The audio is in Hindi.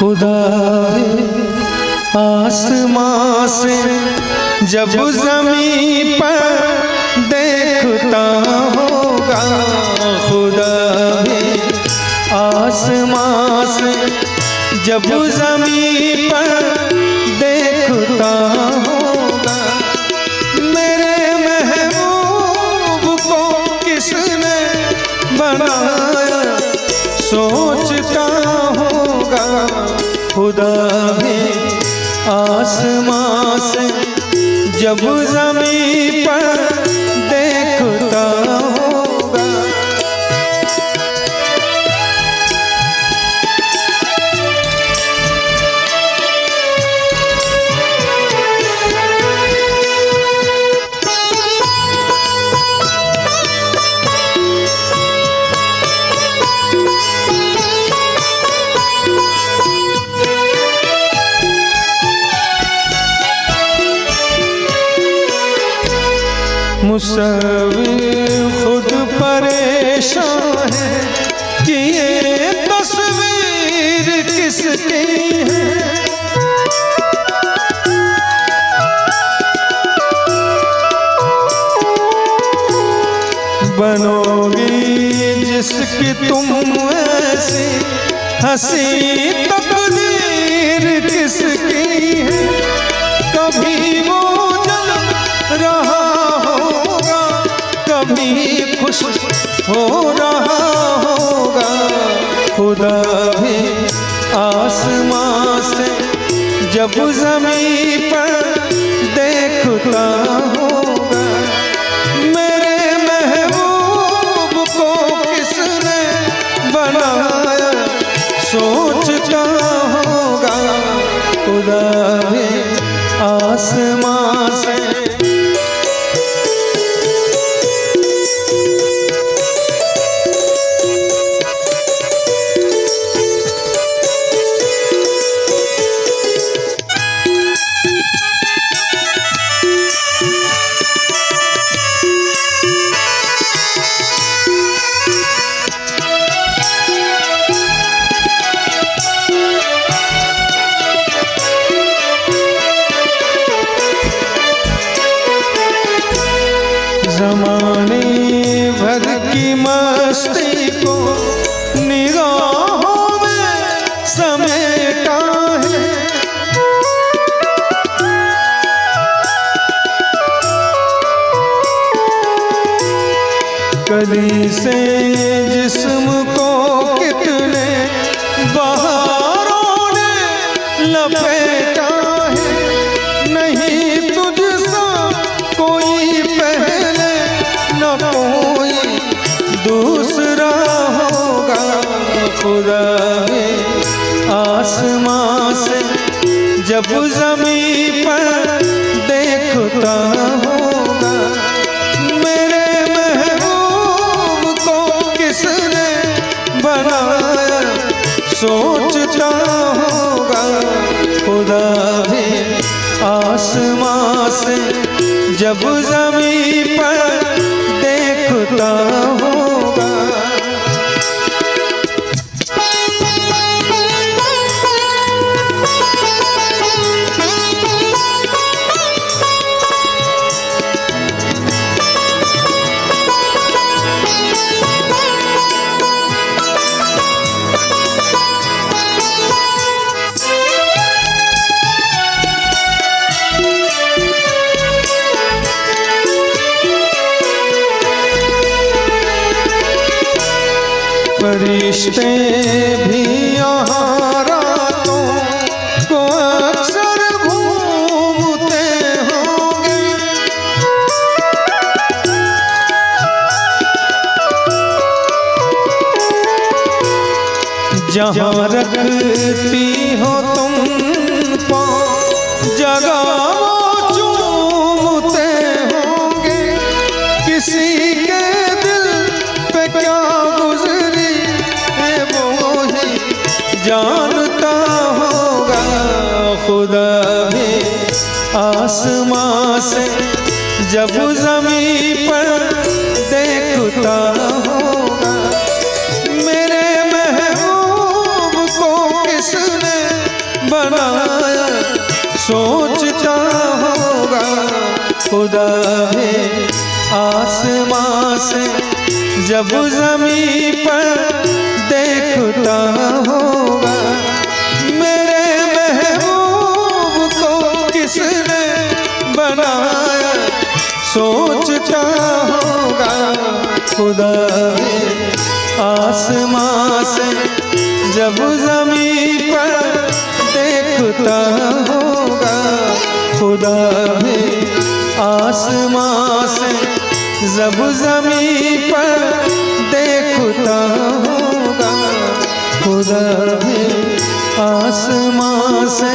खुदा आसमां से जब ज़मीं पर देखता होगा, खुदा आसमां से जब ज़मीं पर देखता होगा, मेरे महबूब को किसने बनाया सोचता होगा। खुदा भी आसमां से जब ज़मीं पर देखता होगा। मुसव्विर खुद परेशान है कि ये तस्वीर किसकी है। बनोगी जिसकी तुम ऐसी हंसी तकदीर किसकी है। कभी वो जल रहा कभी खुश हो रहा होगा, खुदा भी आसमां से जब ज़मीं पर देखता होगा। मेरे महबूब को किसने बनाया सोचता होगा, खुदा भी आसमां से ज़माने भर की मस्ती को निगाहों में समेटा है। कली से जिस्म को कितने बहारों ने लपेटा है। नहीं तुझसा कोई पहले न कोई दूसरा होगा, खुदा है आसमां से जब ज़मीं पर देखता होगा। मेरे महबूब को किसने बनाया सोचता होगा, खुदा है आसमां से जब ज़मीं पर देखता होगा। फरिश्ते भी यहाँ रातों को अक्सर घूमते होंगे। जहाँ रखती हो तुम पाँव जगह वो चूमते होंगे। किसी के दिल पे क्या जानता होगा, खुदा भी आसमां से जब ज़मीं पर देखता होगा। मेरे महबूब को किसने बनाया सोचता होगा खुदा है आसमां से जब ज़मीं पर देखता होगा मेरे महबूब को किसने बनाया सोचता होगा खुदा है आसमां से जब ज़मीं पर देखता होगा खुदा है आसमां से जब ज़मीं पर देखता होगा खुदा है आसमां से।